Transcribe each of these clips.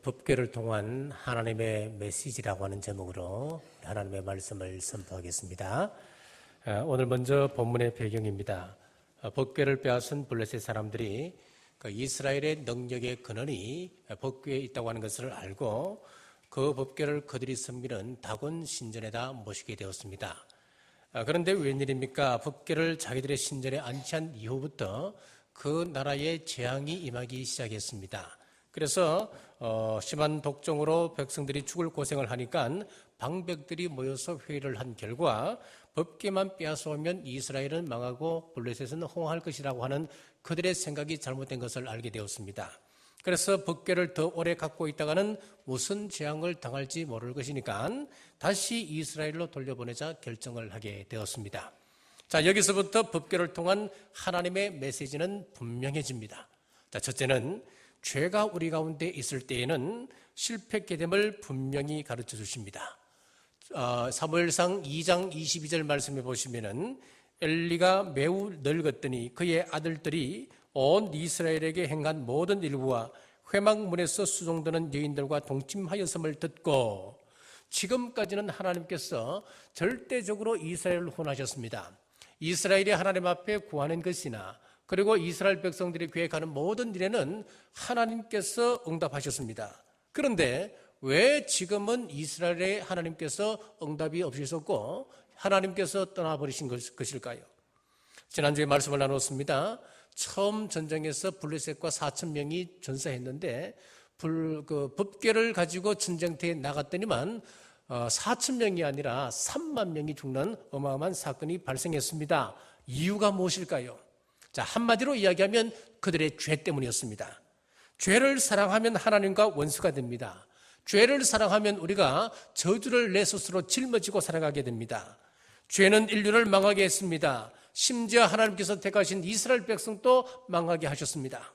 법궤를 통한 하나님의 메시지라고 하는 제목으로 하나님의 말씀을 선포하겠습니다. 오늘 먼저 본문의 배경입니다. 법궤를 빼앗은 블레셋 사람들이 이스라엘의 능력의 근원이 법궤에 있다고 하는 것을 알고 그 법궤를 그들이 섬기는 다곤 신전에다 모시게 되었습니다. 그런데 웬일입니까? 법궤를 자기들의 신전에 안치한 이후부터 그 나라에 재앙이 임하기 시작했습니다. 그래서 심한 독종으로 백성들이 죽을 고생을 하니까 방백들이 모여서 회의를 한 결과 법궤만 빼앗아오면 이스라엘은 망하고 블레셋은 홍할 것이라고 하는 그들의 생각이 잘못된 것을 알게 되었습니다. 그래서 법궤를 더 오래 갖고 있다가는 무슨 재앙을 당할지 모를 것이니까 다시 이스라엘로 돌려보내자 결정을 하게 되었습니다. 자, 여기서부터 법궤를 통한 하나님의 메시지는 분명해집니다. 자, 첫째는 죄가 우리 가운데 있을 때에는 실패하게 됨을 분명히 가르쳐 주십니다. 사무엘상 2장 22절 말씀해 보시면은 엘리가 매우 늙었더니 그의 아들들이 온 이스라엘에게 행한 모든 일부와 회막문에서 수종드는 여인들과 동침하였음을 듣고, 지금까지는 하나님께서 절대적으로 이스라엘을 혼하셨습니다. 이스라엘이 하나님 앞에 구하는 것이나 그리고 이스라엘 백성들이 계획하는 모든 일에는 하나님께서 응답하셨습니다. 그런데 왜 지금은 이스라엘에 하나님께서 응답이 없으셨고 하나님께서 떠나버리신 것일까요? 지난주에 말씀을 나눴습니다. 처음 전쟁에서 블레셋과 4,000명이 전사했는데 법궤를 가지고 전쟁터에 나갔더니만 4,000명이 아니라 3만 명이 죽는 어마어마한 사건이 발생했습니다. 이유가 무엇일까요? 자, 한마디로 이야기하면 그들의 죄 때문이었습니다. 죄를 사랑하면 하나님과 원수가 됩니다. 죄를 사랑하면 우리가 저주를 내 스스로 짊어지고 살아가게 됩니다. 죄는 인류를 망하게 했습니다. 심지어 하나님께서 택하신 이스라엘 백성도 망하게 하셨습니다.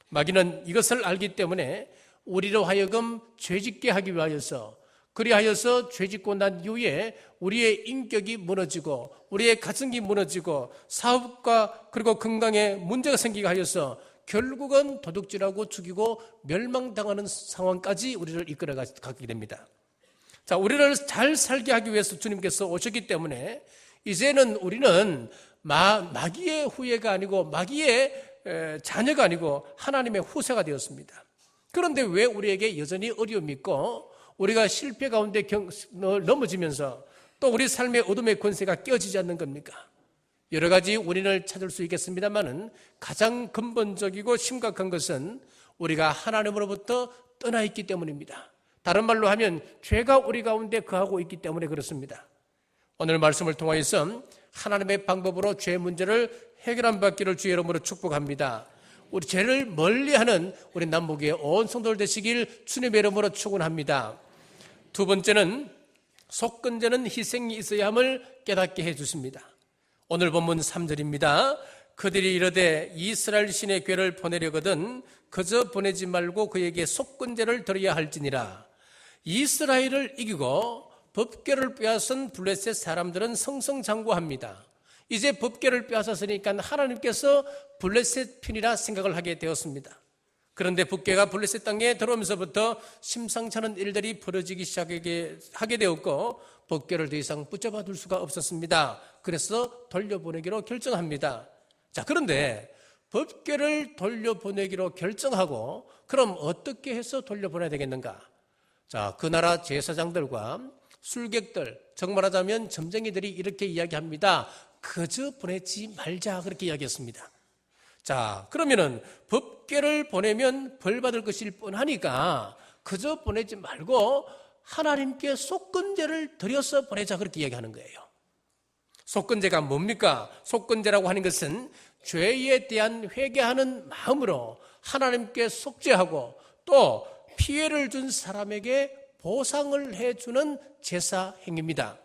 마귀는 이것을 알기 때문에 우리로 하여금 죄짓게 하기 위하여서, 그리하여서 죄짓고 난 이후에 우리의 인격이 무너지고 우리의 가정이 무너지고 사업과 그리고 건강에 문제가 생기게 하여서 결국은 도둑질하고 죽이고 멸망당하는 상황까지 우리를 이끌어 가게 됩니다. 자, 우리를 잘 살게 하기 위해서 주님께서 오셨기 때문에 이제는 우리는 마귀의 후예가 아니고 마귀의 자녀가 아니고 하나님의 후세가 되었습니다. 그런데 왜 우리에게 여전히 어려움이 있고 우리가 실패 가운데 넘어지면서 또 우리 삶의 어둠의 권세가 깨어지지 않는 겁니까? 여러 가지 원인을 찾을 수 있겠습니다만은 가장 근본적이고 심각한 것은 우리가 하나님으로부터 떠나 있기 때문입니다. 다른 말로 하면 죄가 우리 가운데 거하고 있기 때문에 그렇습니다. 오늘 말씀을 통하여서 하나님의 방법으로 죄 문제를 해결한 받기를 주의 이름으로 축복합니다. 우리 죄를 멀리하는 우리 남북의 온 성도들 되시길 주님의 이름으로 축원합니다. 두 번째는 속건제는 희생이 있어야 함을 깨닫게 해주십니다. 오늘 본문 3절입니다. 그들이 이르되 이스라엘 신의 궤를 보내려거든 그저 보내지 말고 그에게 속건제를 드려야 할지니라. 이스라엘을 이기고 법궤를 빼앗은 블레셋 사람들은 성성장구합니다. 이제 법궤를 빼앗았으니까 하나님께서 블레셋 편이라 생각을 하게 되었습니다. 그런데 법궤가 블레셋 땅에 들어오면서부터 심상치 않은 일들이 벌어지기 시작하게 되었고 법궤를 더 이상 붙잡아 둘 수가 없었습니다. 그래서 돌려보내기로 결정합니다. 자, 그런데 법궤를 돌려보내기로 결정하고 그럼 어떻게 해서 돌려보내야 되겠는가? 자, 그 나라 제사장들과 술객들, 정말하자면 점쟁이들이 이렇게 이야기합니다. 그저 보내지 말자, 그렇게 이야기했습니다. 자, 그러면은 법궤를 보내면 벌 받을 것일 뻔하니까 그저 보내지 말고 하나님께 속건제를 드려서 보내자, 그렇게 이야기하는 거예요. 속건제가 뭡니까? 속건제라고 하는 것은 죄에 대한 회개하는 마음으로 하나님께 속죄하고 또 피해를 준 사람에게 보상을 해주는 제사 행위입니다.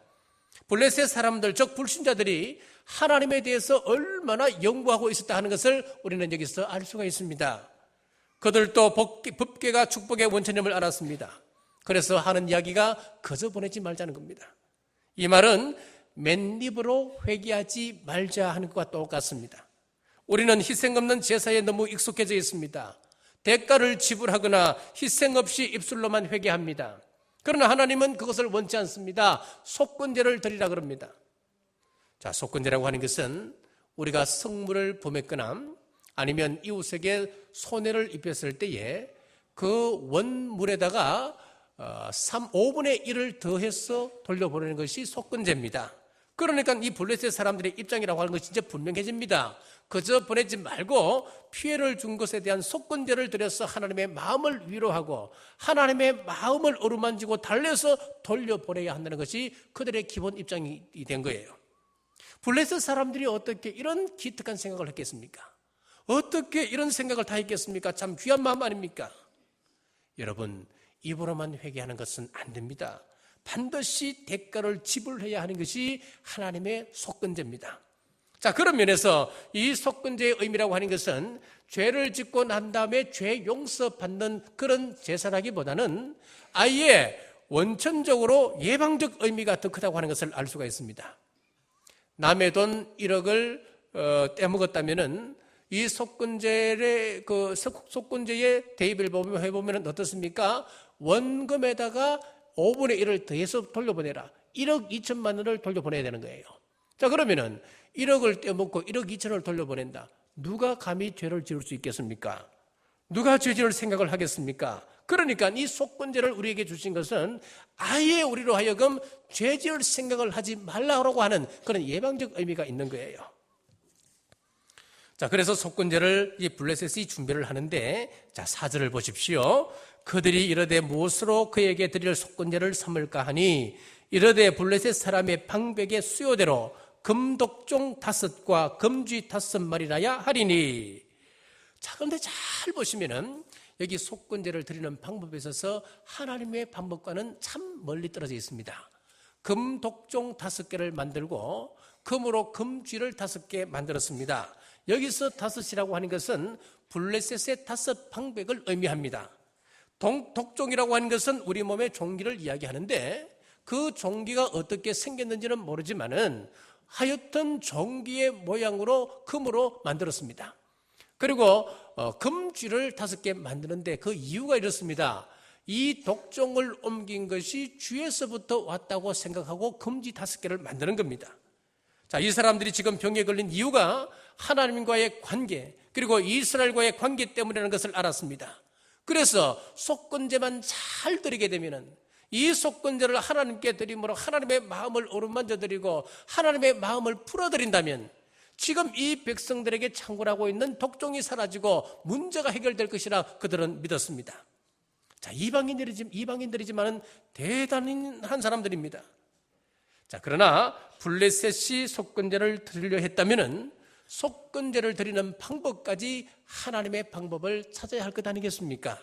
블레셋 사람들, 즉 불신자들이 하나님에 대해서 얼마나 연구하고 있었다 하는 것을 우리는 여기서 알 수가 있습니다. 그들도 법궤가 축복의 원천임을 알았습니다. 그래서 하는 이야기가 그저 보내지 말자는 겁니다. 이 말은 맨입으로 회개하지 말자 하는 것과 똑같습니다. 우리는 희생 없는 제사에 너무 익숙해져 있습니다. 대가를 지불하거나 희생 없이 입술로만 회개합니다. 그러나 하나님은 그것을 원치 않습니다. 속건제를 드리라 그럽니다. 자, 속건제라고 하는 것은 우리가 성물을 범했거나 아니면 이웃에게 손해를 입혔을 때에 그 원물에다가 5분의 1을 더해서 돌려보내는 것이 속건제입니다. 그러니까 이 블레셋 사람들의 입장이라고 하는 것이 진짜 분명해집니다. 그저 보내지 말고 피해를 준 것에 대한 속건제를 드려서 하나님의 마음을 위로하고 하나님의 마음을 어루만지고 달래서 돌려보내야 한다는 것이 그들의 기본 입장이 된 거예요. 블레셋 사람들이 어떻게 이런 기특한 생각을 했겠습니까? 어떻게 이런 생각을 다 했겠습니까? 참 귀한 마음 아닙니까? 여러분, 입으로만 회개하는 것은 안 됩니다. 반드시 대가를 지불해야 하는 것이 하나님의 속건제입니다. 자, 그런 면에서 이 속건제의 의미라고 하는 것은 죄를 짓고 난 다음에 죄 용서받는 그런 제사라기보다는 아예 원천적으로 예방적 의미가 더 크다고 하는 것을 알 수가 있습니다. 남의 돈 1억을 떼먹었다면은 이 속건제의 대입을 해보면 어떻습니까? 원금에다가 5분의 1을 더해서 돌려보내라. 1억 2천만 원을 돌려보내야 되는 거예요. 자, 그러면은 1억을 떼먹고 1억 2천을 돌려보낸다. 누가 감히 죄를 지을 수 있겠습니까? 누가 죄 지을 생각을 하겠습니까? 그러니까 이 속건제를 우리에게 주신 것은 아예 우리로 하여금 죄 지을 생각을 하지 말라고 하는 그런 예방적 의미가 있는 거예요. 자, 그래서 속건제를 이 블레셋이 준비를 하는데, 자, 4절을 보십시오. 그들이 이르되 무엇으로 그에게 드릴 속건제를 삼을까 하니 이르되 블레셋 사람의 방백의 수요대로 금독종 5과 금쥐 5마리라야 하리니. 자, 그런데 잘 보시면은 여기 속건제를 드리는 방법에 있어서 하나님의 방법과는 참 멀리 떨어져 있습니다. 금독종 5개를 만들고 금으로 금쥐를 5개 만들었습니다. 여기서 5이라고 하는 것은 블레셋의 5 방백을 의미합니다. 독종이라고 하는 것은 우리 몸의 종기를 이야기하는데 그 종기가 어떻게 생겼는지는 모르지만은 하여튼 종기의 모양으로 금으로 만들었습니다. 그리고 금쥐를 5개 만드는데 그 이유가 이렇습니다. 이 독종을 옮긴 것이 주에서부터 왔다고 생각하고 금쥐 5개를 만드는 겁니다. 자, 이 사람들이 지금 병에 걸린 이유가 하나님과의 관계, 그리고 이스라엘과의 관계 때문이라는 것을 알았습니다. 그래서 속건제만 잘 드리게 되면은 이 속건제를 하나님께 드림으로 하나님의 마음을 어루만져 드리고 하나님의 마음을 풀어드린다면 지금 이 백성들에게 창궐하고 있는 독종이 사라지고 문제가 해결될 것이라 그들은 믿었습니다. 자, 이방인들이지만은 대단한 사람들입니다. 자, 그러나 블레셋이 속건제를 드리려 했다면은 속건제를 드리는 방법까지 하나님의 방법을 찾아야 할 것 아니겠습니까?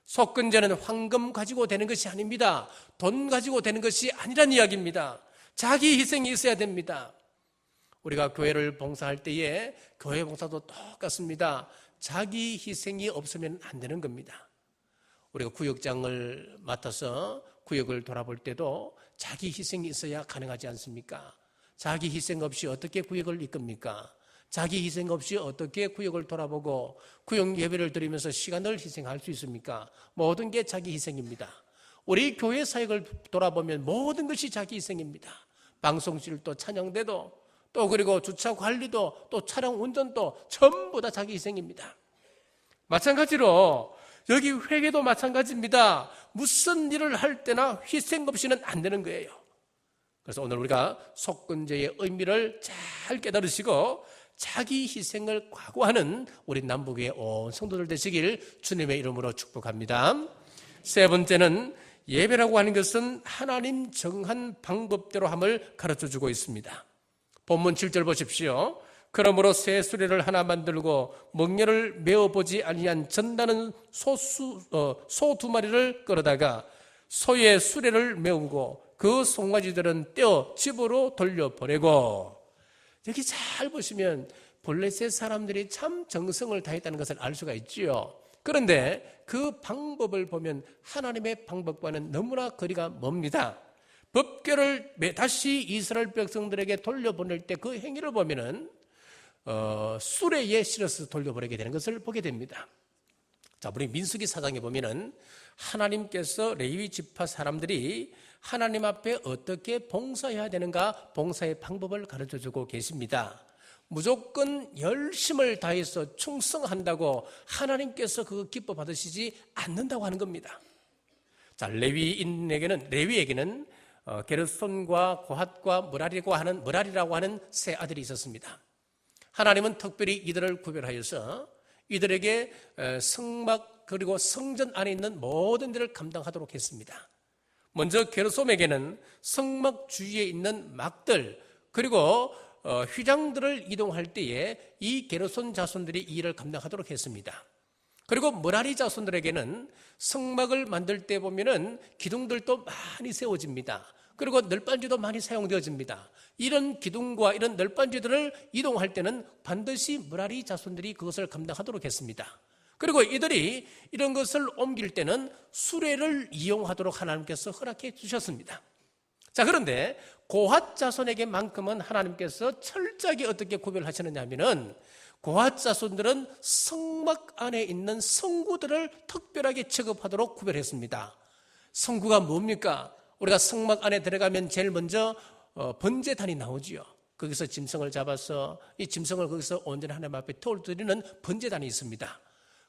속건제는 황금 가지고 되는 것이 아닙니다. 돈 가지고 되는 것이 아니란 이야기입니다. 자기 희생이 있어야 됩니다. 우리가 교회를 봉사할 때에 교회 봉사도 똑같습니다. 자기 희생이 없으면 안 되는 겁니다. 우리가 구역장을 맡아서 구역을 돌아볼 때도 자기 희생이 있어야 가능하지 않습니까? 자기 희생 없이 어떻게 구역을 이끕니까? 자기 희생 없이 어떻게 구역을 돌아보고 구역 예배를 드리면서 시간을 희생할 수 있습니까? 모든 게 자기 희생입니다. 우리 교회 사역을 돌아보면 모든 것이 자기 희생입니다. 방송실도 찬양대도 또 그리고 주차 관리도 또 차량 운전도 전부 다 자기 희생입니다. 마찬가지로 여기 회계도 마찬가지입니다. 무슨 일을 할 때나 희생 없이는 안 되는 거예요. 그래서 오늘 우리가 속건제의 의미를 잘 깨달으시고 자기 희생을 각오하는 우리 남북의 온 성도들 되시길 주님의 이름으로 축복합니다. 세 번째는 예배라고 하는 것은 하나님 정한 방법대로 함을 가르쳐주고 있습니다. 본문 7절 보십시오. 그러므로 새 수레를 하나 만들고 멍에를 메어보지 아니한 전나는 소 2마리를 끌어다가 소의 수레를 메우고 그 송아지들은 떼어 집으로 돌려보내고. 여기 잘 보시면 블레셋 사람들이 참 정성을 다했다는 것을 알 수가 있지요. 그런데 그 방법을 보면 하나님의 방법과는 너무나 거리가 멉니다. 법궤를 다시 이스라엘 백성들에게 돌려보낼 때 그 행위를 보면은 수레에 실어서 돌려보내게 되는 것을 보게 됩니다. 자, 우리 민수기 4장에 보면은 하나님께서 레위 지파 사람들이 하나님 앞에 어떻게 봉사해야 되는가 봉사의 방법을 가르쳐주고 계십니다. 무조건 열심을 다해서 충성한다고 하나님께서 그거 기뻐 받으시지 않는다고 하는 겁니다. 자, 레위에게는 게르손과 고핫과 므라리라고 하는 세 아들이 있었습니다. 하나님은 특별히 이들을 구별하여서 이들에게 성막 그리고 성전 안에 있는 모든 일을 감당하도록 했습니다. 먼저 게르솜에게는 성막 주위에 있는 막들 그리고 휘장들을 이동할 때에 이 게르손 자손들이 이 일을 감당하도록 했습니다. 그리고 므라리 자손들에게는 성막을 만들 때 보면은 기둥들도 많이 세워집니다. 그리고 널빤지도 많이 사용되어집니다. 이런 기둥과 이런 널빤지들을 이동할 때는 반드시 므라리 자손들이 그것을 감당하도록 했습니다. 그리고 이들이 이런 것을 옮길 때는 수레를 이용하도록 하나님께서 허락해 주셨습니다. 자, 그런데 고핫 자손에게만큼은 하나님께서 철저하게 어떻게 구별하시느냐 하면은 고핫 자손들은 성막 안에 있는 성구들을 특별하게 취급하도록 구별했습니다. 성구가 뭡니까? 우리가 성막 안에 들어가면 제일 먼저 번제단이 나오지요. 거기서 짐승을 잡아서 이 짐승을 거기서 온전히 하나님 앞에 태워드리는 번제단이 있습니다.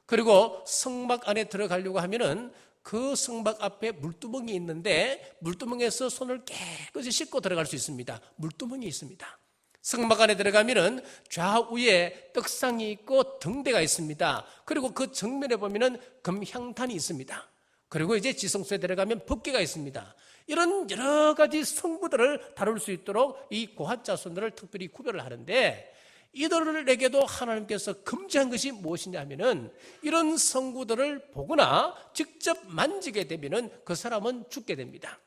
그리고 성막 안에 들어가려고 하면은 그 성막 앞에 물두멍이 있는데 물두멍에서 손을 깨끗이 씻고 들어갈 수 있습니다. 물두멍이 있습니다. 성막 안에 들어가면은 좌우에 떡상이 있고 등대가 있습니다. 그리고 그 정면에 보면은 금향탄이 있습니다. 그리고 이제 지성소에 들어가면 법궤가 있습니다. 이런 여러 가지 성구들을 다룰 수 있도록 이 고핫 자손들을 특별히 구별을 하는데 이들에게도 하나님께서 금지한 것이 무엇이냐 하면은 이런 성구들을 보거나 직접 만지게 되면은 그 사람은 죽게 됩니다.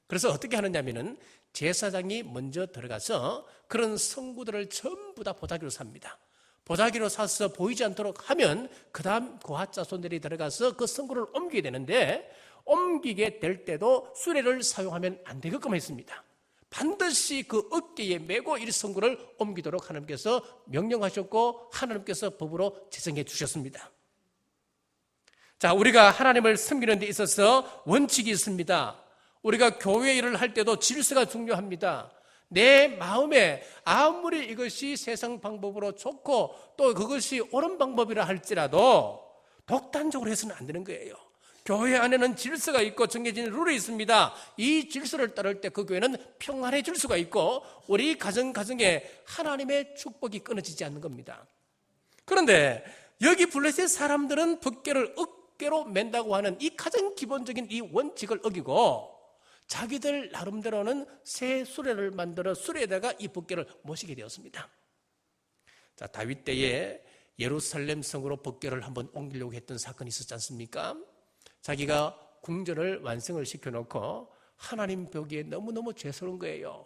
그래서 어떻게 하느냐 하면은 제사장이 먼저 들어가서 그런 성구들을 전부 다 보자기로 삽니다. 보자기로 사서 보이지 않도록 하면 그 다음 고핫 자손들이 들어가서 그 성구를 옮기게 되는데 옮기게 될 때도 수레를 사용하면 안 되게끔 했습니다. 반드시 그 어깨에 메고 이 성구를 옮기도록 하나님께서 명령하셨고 하나님께서 법으로 제정해 주셨습니다. 자, 우리가 하나님을 섬기는 데 있어서 원칙이 있습니다. 우리가 교회 일을 할 때도 질서가 중요합니다. 내 마음에 아무리 이것이 세상 방법으로 좋고 또 그것이 옳은 방법이라 할지라도 독단적으로 해서는 안 되는 거예요. 교회 안에는 질서가 있고 정해진 룰이 있습니다. 이 질서를 따를 때 그 교회는 평안해질 수가 있고 우리 가정에 하나님의 축복이 끊어지지 않는 겁니다. 그런데 여기 블레셋 사람들은 법궤를 어깨로 맨다고 하는 이 가장 기본적인 이 원칙을 어기고 자기들 나름대로는 새 수레를 만들어 수레에다가 이 법궤를 모시게 되었습니다. 자, 다윗 때에 예루살렘 성으로 법궤를 한번 옮기려고 했던 사건이 있었지 않습니까? 자기가 궁전을 완성을 시켜놓고 하나님 벽에 너무너무 죄스러운 거예요.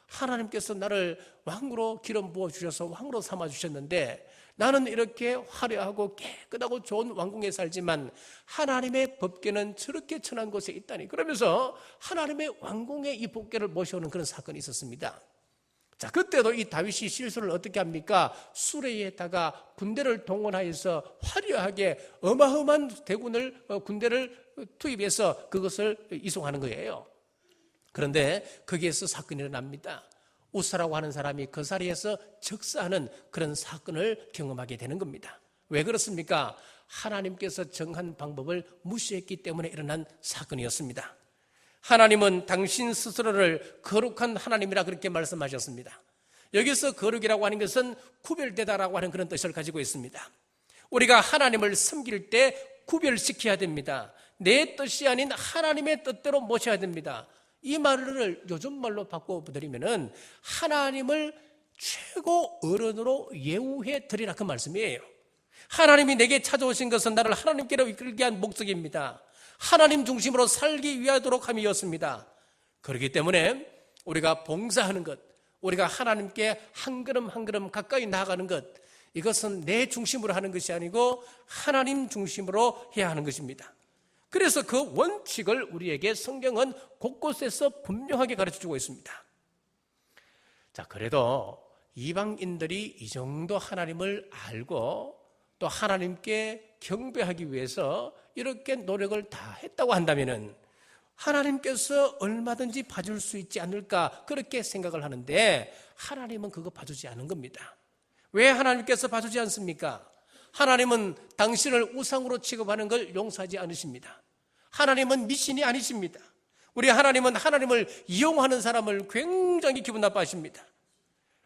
하나님께서 나를 왕으로 기름 부어주셔서 왕으로 삼아주셨는데 나는 이렇게 화려하고 깨끗하고 좋은 왕궁에 살지만 하나님의 법궤는 저렇게 천한 곳에 있다니. 그러면서 하나님의 왕궁에 이 법궤를 모셔오는 그런 사건이 있었습니다. 자, 그때도 이 다윗이 실수를 어떻게 합니까? 수레에다가 군대를 동원하여서 화려하게 어마어마한 군대를 투입해서 그것을 이송하는 거예요. 그런데 거기에서 사건이 일어납니다. 우사라고 하는 사람이 그 자리에서 즉사하는 그런 사건을 경험하게 되는 겁니다. 왜 그렇습니까? 하나님께서 정한 방법을 무시했기 때문에 일어난 사건이었습니다. 하나님은 당신 스스로를 거룩한 하나님이라 그렇게 말씀하셨습니다. 여기서 거룩이라고 하는 것은 구별되다라고 하는 그런 뜻을 가지고 있습니다. 우리가 하나님을 섬길 때 구별시켜야 됩니다. 내 뜻이 아닌 하나님의 뜻대로 모셔야 됩니다. 이 말을 요즘 말로 바꿔드리면은 하나님을 최고 어른으로 예우해 드리라 그 말씀이에요. 하나님이 내게 찾아오신 것은 나를 하나님께로 이끌게 한 목적입니다. 하나님 중심으로 살기 위하도록 함이었습니다. 그렇기 때문에 우리가 봉사하는 것, 우리가 하나님께 한 걸음 한 걸음 가까이 나아가는 것, 이것은 내 중심으로 하는 것이 아니고 하나님 중심으로 해야 하는 것입니다. 그래서 그 원칙을 우리에게 성경은 곳곳에서 분명하게 가르쳐주고 있습니다. 자, 그래도 이방인들이 이 정도 하나님을 알고 또 하나님께 경배하기 위해서 이렇게 노력을 다 했다고 한다면은 하나님께서 얼마든지 봐줄 수 있지 않을까 그렇게 생각을 하는데 하나님은 그거 봐주지 않은 겁니다. 왜 하나님께서 봐주지 않습니까? 하나님은 당신을 우상으로 취급하는 걸 용서하지 않으십니다. 하나님은 미신이 아니십니다. 우리 하나님은 하나님을 이용하는 사람을 굉장히 기분 나빠하십니다.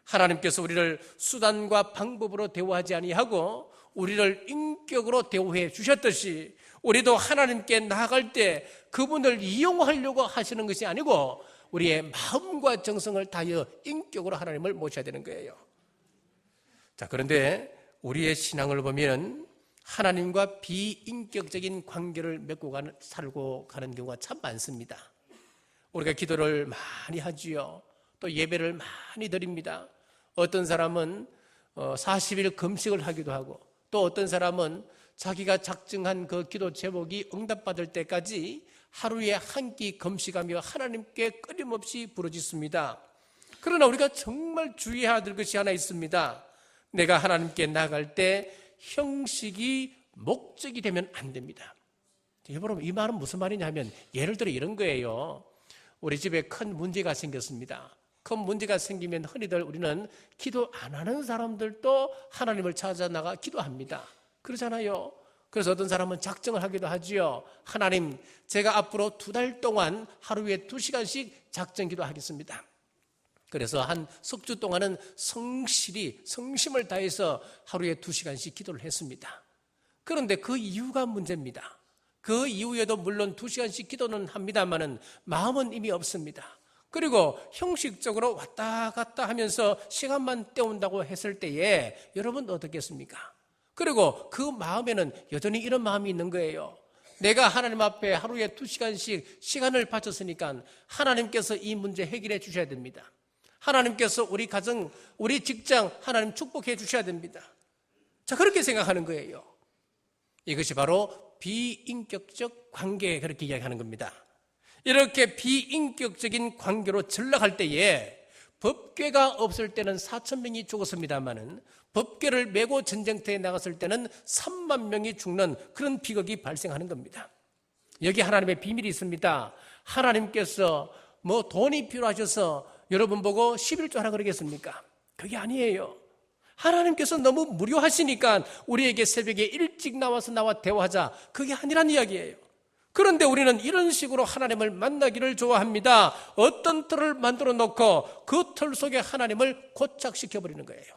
하나님께서 우리를 수단과 방법으로 대우하지 아니하고 우리를 인격으로 대우해 주셨듯이 우리도 하나님께 나아갈 때 그분을 이용하려고 하시는 것이 아니고 우리의 마음과 정성을 다하여 인격으로 하나님을 모셔야 되는 거예요. 자, 그런데 우리의 신앙을 보면 하나님과 비인격적인 관계를 살고 가는 경우가 참 많습니다. 우리가 기도를 많이 하지요. 또 예배를 많이 드립니다. 어떤 사람은 40일 금식을 하기도 하고 또 어떤 사람은 자기가 작정한 그 기도 제목이 응답받을 때까지 하루에 한 끼 금식하며 하나님께 끊임없이 부르짖습니다. 그러나 우리가 정말 주의해야 될 것이 하나 있습니다. 내가 하나님께 나아갈 때 형식이 목적이 되면 안 됩니다. 여러분, 이 말은 무슨 말이냐면 예를 들어 이런 거예요. 우리 집에 큰 문제가 생겼습니다. 큰 문제가 생기면 흔히들 우리는 기도 안 하는 사람들도 하나님을 찾아 나가 기도합니다. 그러잖아요. 그래서 어떤 사람은 작정을 하기도 하지요. 하나님, 제가 앞으로 2달 동안 하루에 2시간씩 작정 기도하겠습니다. 그래서 한 석 주 동안은 성심을 다해서 하루에 2시간씩 기도를 했습니다. 그런데 그 이유가 문제입니다. 그 이후에도 물론 2시간씩 기도는 합니다만은 마음은 이미 없습니다. 그리고 형식적으로 왔다 갔다 하면서 시간만 때운다고 했을 때에 여러분 어떻겠습니까? 그리고 그 마음에는 여전히 이런 마음이 있는 거예요. 내가 하나님 앞에 하루에 2시간씩 시간을 바쳤으니까 하나님께서 이 문제 해결해 주셔야 됩니다. 하나님께서 우리 가정, 우리 직장 하나님 축복해 주셔야 됩니다. 자, 그렇게 생각하는 거예요. 이것이 바로 비인격적 관계, 그렇게 이야기하는 겁니다. 이렇게 비인격적인 관계로 전락할 때에 법궤가 없을 때는 4,000명이 죽었습니다마는 법궤를 메고 전쟁터에 나갔을 때는 3만 명이 죽는 그런 비극이 발생하는 겁니다. 여기 하나님의 비밀이 있습니다. 하나님께서 돈이 필요하셔서 여러분 보고 11조 하라 그러겠습니까? 그게 아니에요. 하나님께서 너무 무료하시니까 우리에게 새벽에 일찍 나와서 나와 대화하자, 그게 아니란 이야기예요. 그런데 우리는 이런 식으로 하나님을 만나기를 좋아합니다. 어떤 틀을 만들어 놓고 그 틀 속에 하나님을 고착시켜버리는 거예요.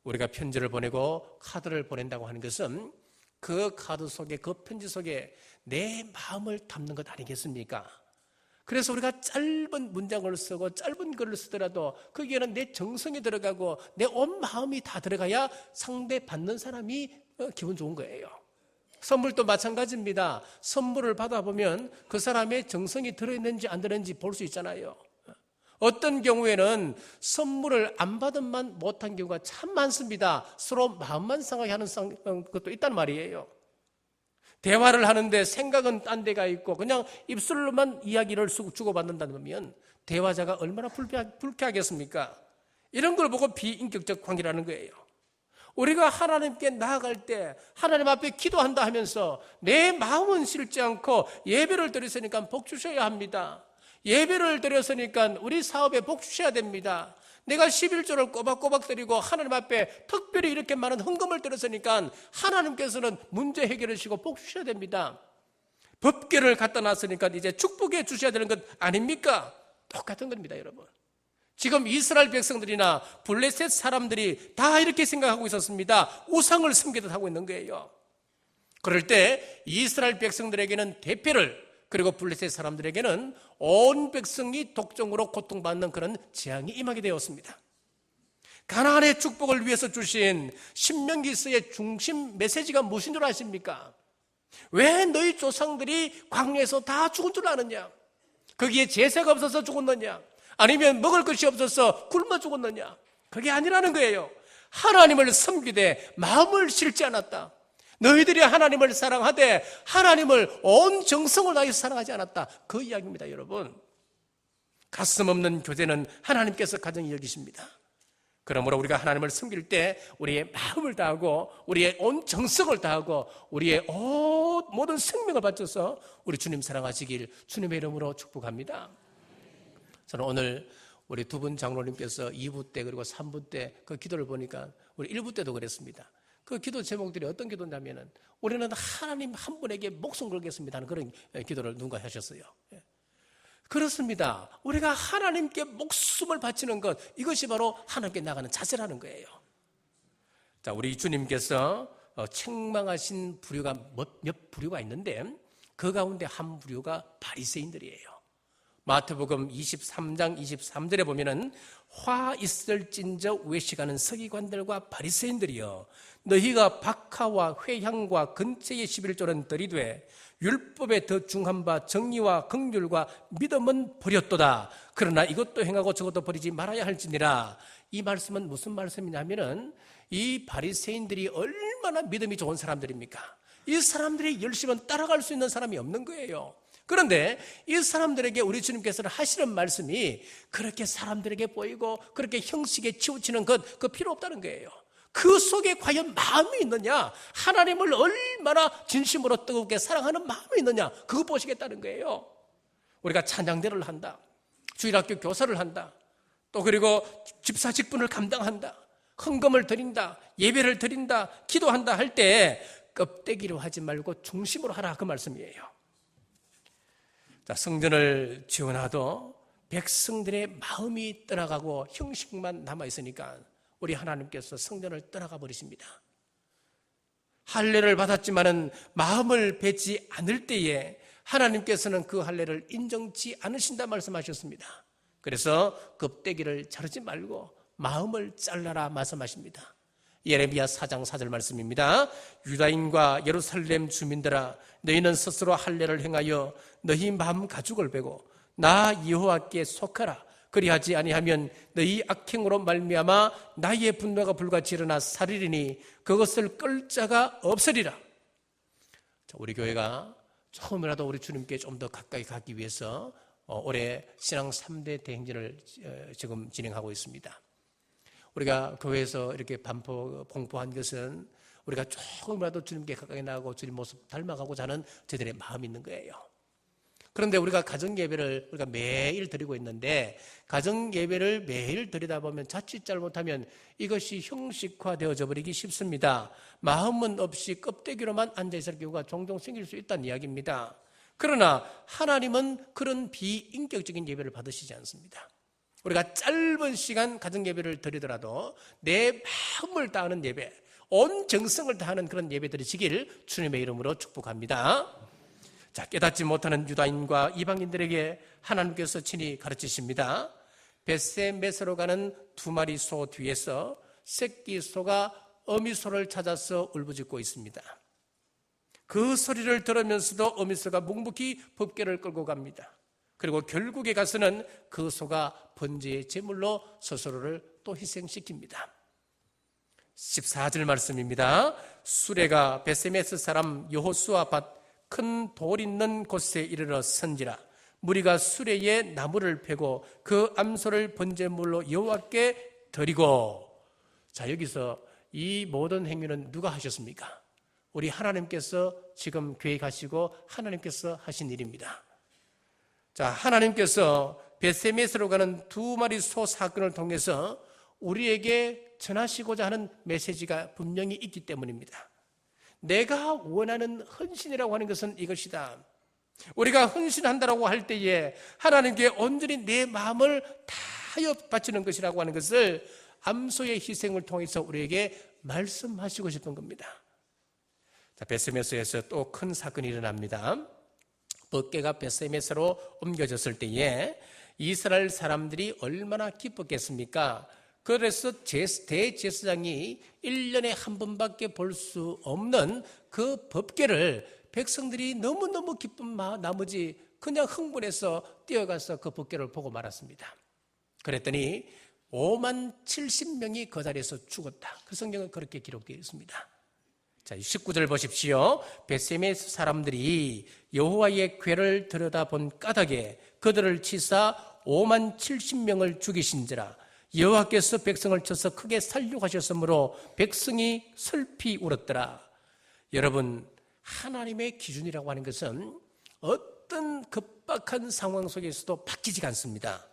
우리가 편지를 보내고 카드를 보낸다고 하는 것은 그 카드 속에, 그 편지 속에 내 마음을 담는 것 아니겠습니까? 그래서 우리가 짧은 문장을 쓰고 짧은 글을 쓰더라도 거기에는 내 정성이 들어가고 내 온 마음이 다 들어가야 상대 받는 사람이 기분 좋은 거예요. 선물도 마찬가지입니다. 선물을 받아보면 그 사람의 정성이 들어있는지 안 들어있는지 볼 수 있잖아요. 어떤 경우에는 선물을 안 받은 만 못한 경우가 참 많습니다. 서로 마음만 상하게 하는 것도 있단 말이에요. 대화를 하는데 생각은 딴 데가 있고 그냥 입술로만 이야기를 주고받는다면 대화자가 얼마나 불쾌하겠습니까? 이런 걸 보고 비인격적 관계라는 거예요. 우리가 하나님께 나아갈 때 하나님 앞에 기도한다 하면서 내 마음은 싫지 않고 예배를 드렸으니까 복 주셔야 합니다. 예배를 드렸으니까 우리 사업에 복 주셔야 됩니다. 내가 11조를 꼬박꼬박 드리고 하나님 앞에 특별히 이렇게 많은 헌금을 드렸으니까 하나님께서는 문제 해결하시고 복 주셔야 됩니다. 법궤를 갖다 놨으니까 이제 축복해 주셔야 되는 것 아닙니까? 똑같은 겁니다, 여러분. 지금 이스라엘 백성들이나 블레셋 사람들이 다 이렇게 생각하고 있었습니다. 우상을 섬기듯 하고 있는 거예요. 그럴 때 이스라엘 백성들에게는 대패를, 그리고 블레셋 사람들에게는 온 백성이 독종으로 고통받는 그런 재앙이 임하게 되었습니다. 가나안의 축복을 위해서 주신 신명기서의 중심 메시지가 무엇인 줄 아십니까? 왜 너희 조상들이 광야에서 다 죽은 줄 아느냐? 거기에 제사가 없어서 죽었느냐? 아니면 먹을 것이 없어서 굶어 죽었느냐? 그게 아니라는 거예요. 하나님을 섬기되 마음을 실지 않았다. 너희들이 하나님을 사랑하되 하나님을 온 정성을 다해서 사랑하지 않았다. 그 이야기입니다, 여러분. 가슴 없는 교제는 하나님께서 가정히 여기십니다. 그러므로 우리가 하나님을 섬길 때 우리의 마음을 다하고 우리의 온 정성을 다하고 우리의 모든 생명을 바쳐서 우리 주님 사랑하시길 주님의 이름으로 축복합니다. 저는 오늘 우리 두 분 장로님께서 2부 때 그리고 3부 때 그 기도를 보니까 우리 1부 때도 그랬습니다. 그 기도 제목들이 어떤 기도냐면은 우리는 하나님 한 분에게 목숨 걸겠습니다 하는 그런 기도를 누군가 하셨어요. 그렇습니다. 우리가 하나님께 목숨을 바치는 것, 이것이 바로 하나님께 나가는 자세라는 거예요. 자, 우리 주님께서 책망하신 부류가 몇 부류가 있는데 그 가운데 한 부류가 바리새인들이에요. 마태복음 23장 23절에 보면은 화 있을진저 외식하는 서기관들과 바리새인들이여 너희가 박하와 회향과 근처의 11조는 들이되 율법에 더 중한 바 정의와 긍휼과 믿음은 버렸도다. 그러나 이것도 행하고 저것도 버리지 말아야 할지니라. 이 말씀은 무슨 말씀이냐면은 이 바리새인들이 얼마나 믿음이 좋은 사람들입니까? 이 사람들이 열심히 따라갈 수 있는 사람이 없는 거예요. 그런데 이 사람들에게 우리 주님께서는 하시는 말씀이 그렇게 사람들에게 보이고 그렇게 형식에 치우치는 것, 그 필요 없다는 거예요. 그 속에 과연 마음이 있느냐, 하나님을 얼마나 진심으로 뜨겁게 사랑하는 마음이 있느냐, 그거 보시겠다는 거예요. 우리가 찬양대를 한다, 주일학교 교사를 한다, 또 그리고 집사 직분을 감당한다, 헌금을 드린다, 예배를 드린다, 기도한다 할 때 껍데기로 하지 말고 중심으로 하라, 그 말씀이에요. 자, 성전을 지어놔도 백성들의 마음이 떠나가고 형식만 남아있으니까 우리 하나님께서 성전을 떠나가 버리십니다. 할례를 받았지만은 마음을 뱉지 않을 때에 하나님께서는 그 할례를 인정치 않으신다 말씀하셨습니다. 그래서 껍데기를 자르지 말고 마음을 잘라라 말씀하십니다. 예레미야 4장 4절 말씀입니다. 유다인과 예루살렘 주민들아 너희는 스스로 할례를 행하여 너희 마음 가죽을 베고 나 여호와께 속하라. 그리하지 아니하면 너희 악행으로 말미암아 나의 분노가 불같이 일어나 살이리니 그것을 끌 자가 없으리라. 자, 우리 교회가 처음이라도 우리 주님께 좀 더 가까이 가기 위해서 올해 신앙 3대 대행진을 지금 진행하고 있습니다. 우리가 교회에서 이렇게 공포한 것은 우리가 조금이라도 주님께 가까이 나가고 주님 모습 닮아가고자 하는 저희들의 마음이 있는 거예요. 그런데 우리가 가정예배를 우리가 매일 드리고 있는데 가정예배를 매일 드리다 보면 자칫 잘못하면 이것이 형식화되어져 버리기 쉽습니다. 마음은 없이 껍데기로만 앉아있을 경우가 종종 생길 수 있다는 이야기입니다. 그러나 하나님은 그런 비인격적인 예배를 받으시지 않습니다. 우리가 짧은 시간 가정예배를 드리더라도 내 마음을 다하는 예배, 온 정성을 다하는 그런 예배 드리시길 주님의 이름으로 축복합니다. 자, 깨닫지 못하는 유다인과 이방인들에게 하나님께서 친히 가르치십니다. 벳세메스로 가는 두 마리 소 뒤에서 새끼 소가 어미 소를 찾아서 울부짖고 있습니다. 그 소리를 들으면서도 어미 소가 묵묵히 법궤를 끌고 갑니다. 그리고 결국에 가서는 그 소가 번제의 제물로 스스로를 또 희생시킵니다. 14절 말씀입니다. 수레가 벳세메스 사람 여호수아 밭 큰 돌 있는 곳에 이르러 선지라. 무리가 수레에 나무를 패고 그 암소를 번제물로 여호와께 드리고. 자, 여기서 이 모든 행위는 누가 하셨습니까? 우리 하나님께서 지금 계획하시고 하나님께서 하신 일입니다. 자, 하나님께서 벳세메스로 가는 두 마리 소 사건을 통해서 우리에게 전하시고자 하는 메시지가 분명히 있기 때문입니다. 내가 원하는 헌신이라고 하는 것은 이것이다. 우리가 헌신한다라고 할 때에 하나님께 온전히 내 마음을 다하여 바치는 것이라고 하는 것을 암소의 희생을 통해서 우리에게 말씀하시고 싶은 겁니다. 자, 벳세메스에서 또 큰 사건이 일어납니다. 법궤가 벳세메스로 옮겨졌을 때에 이스라엘 사람들이 얼마나 기뻤겠습니까? 그래서 대제사장이 1년에 한 번밖에 볼 수 없는 그 법궤를 백성들이 너무너무 기쁜 나머지 그냥 흥분해서 뛰어가서 그 법궤를 보고 말았습니다. 그랬더니 5만 70명이 그 자리에서 죽었다. 그 성경은 그렇게 기록되어 있습니다. 자, 19절 보십시오. 벳세메스 사람들이 여호와의 궤를 들여다본 까닭에 그들을 치사 5만 70명을 죽이신지라. 여호와께서 백성을 쳐서 크게 살육하셨으므로 백성이 슬피 울었더라. 여러분, 하나님의 기준이라고 하는 것은 어떤 급박한 상황 속에서도 바뀌지 않습니다.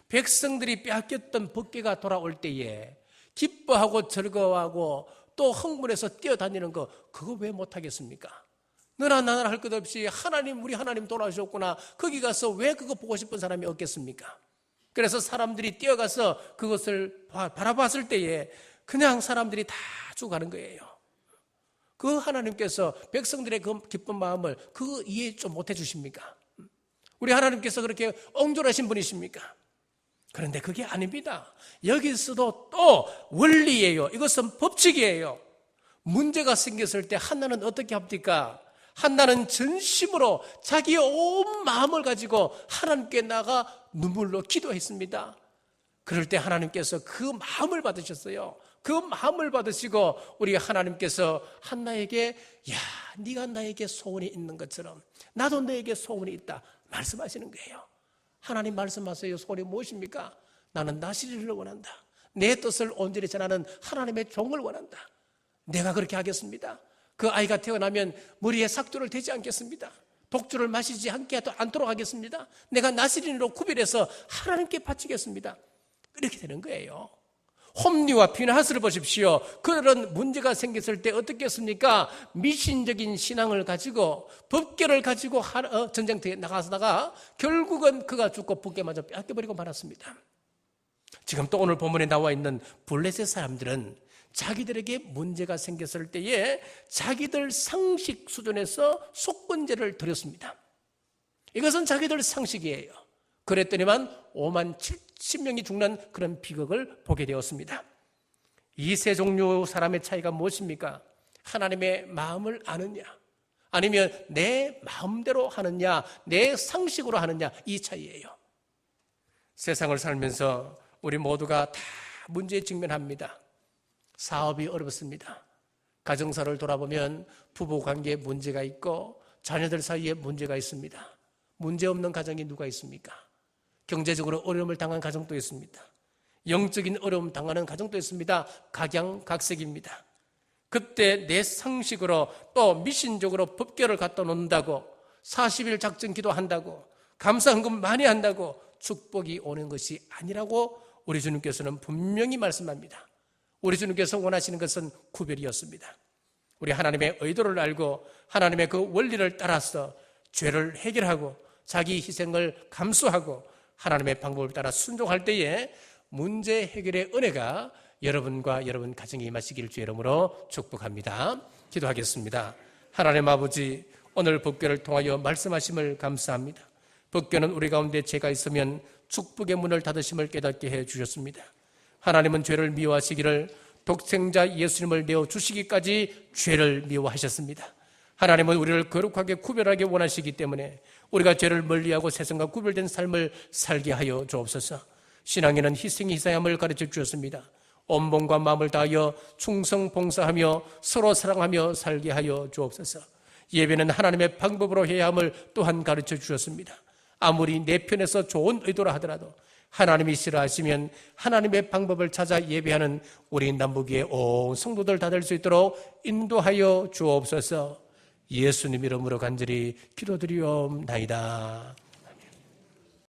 백성들이 빼앗겼던 법궤가 돌아올 때에 기뻐하고 즐거워하고 또 흥분해서 뛰어다니는 거, 그거 왜 못하겠습니까? 너나 나나 할 것 없이 하나님, 우리 하나님 돌아오셨구나, 거기 가서 왜 그거 보고 싶은 사람이 없겠습니까? 그래서 사람들이 뛰어가서 그것을 바라봤을 때에 그냥 사람들이 다 죽어가는 거예요. 그 하나님께서 백성들의 그 기쁜 마음을 그거 이해 좀 못해 주십니까? 우리 하나님께서 그렇게 옹졸하신 분이십니까? 그런데 그게 아닙니다. 여기서도 또 원리예요. 이것은 법칙이에요. 문제가 생겼을 때 한나는 어떻게 합니까? 한나는 전심으로 자기의 온 마음을 가지고 하나님께 나가 눈물로 기도했습니다. 그럴 때 하나님께서 그 마음을 받으셨어요. 그 마음을 받으시고 우리 하나님께서 한나에게, 야, 네가 나에게 소원이 있는 것처럼 나도 너에게 소원이 있다 말씀하시는 거예요. 하나님 말씀하세요. 소원이 무엇입니까? 나는 나시리를 원한다. 내 뜻을 온전히 전하는 하나님의 종을 원한다. 내가 그렇게 하겠습니다. 그 아이가 태어나면 머리에 삭도를 대지 않겠습니다. 독주를 마시지 않도록 하겠습니다. 내가 나시린으로 구별해서 하나님께 바치겠습니다. 이렇게 되는 거예요. 홈리와 비나하스를 보십시오. 그런 문제가 생겼을 때 어떻게 했습니까? 미신적인 신앙을 가지고 법궤를 가지고 전쟁터에 나가서다가 결국은 그가 죽고 법궤마저 뺏겨버리고 말았습니다. 지금 또 오늘 본문에 나와 있는 블레셋 사람들은 자기들에게 문제가 생겼을 때에 자기들 상식 수준에서 속건제를 드렸습니다. 이것은 자기들 상식이에요. 그랬더니만 5만 70명이 죽는 그런 비극을 보게 되었습니다. 이 세 종류 사람의 차이가 무엇입니까? 하나님의 마음을 아느냐, 아니면 내 마음대로 하느냐, 내 상식으로 하느냐, 이 차이예요. 세상을 살면서 우리 모두가 다 문제에 직면합니다. 사업이 어렵습니다. 가정사를 돌아보면 부부관계에 문제가 있고 자녀들 사이에 문제가 있습니다. 문제 없는 가정이 누가 있습니까? 경제적으로 어려움을 당한 가정도 있습니다. 영적인 어려움 당하는 가정도 있습니다. 각양각색입니다. 그때 내 상식으로 또 미신적으로 법궤를 갖다 놓는다고 40일 작정 기도한다고 감사헌금 많이 한다고 축복이 오는 것이 아니라고 우리 주님께서는 분명히 말씀합니다. 우리 주님께서 원하시는 것은 구별이었습니다. 우리 하나님의 의도를 알고 하나님의 그 원리를 따라서 죄를 해결하고 자기 희생을 감수하고 하나님의 방법을 따라 순종할 때에 문제 해결의 은혜가 여러분과 여러분 가정에 임하시기를 주의 이름으로 축복합니다. 기도하겠습니다. 하나님 아버지, 오늘 법궤를 통하여 말씀하심을 감사합니다. 법궤는 우리 가운데 죄가 있으면 축복의 문을 닫으심을 깨닫게 해 주셨습니다. 하나님은 죄를 미워하시기를 독생자 예수님을 내어주시기까지 죄를 미워하셨습니다. 하나님은 우리를 거룩하게 구별하게 원하시기 때문에 우리가 죄를 멀리하고 세상과 구별된 삶을 살게 하여 주옵소서. 신앙에는 희생이 희사함을 가르쳐 주셨습니다. 온 몸과 마음을 다하여 충성 봉사하며 서로 사랑하며 살게 하여 주옵소서. 예배는 하나님의 방법으로 해야 함을 또한 가르쳐 주셨습니다. 아무리 내 편에서 좋은 의도라 하더라도 하나님이 싫어하시면 하나님의 방법을 찾아 예배하는 우리 남북의 온 성도들 다 될 수 있도록 인도하여 주옵소서. 예수님 이름으로 간절히 기도드리옵나이다.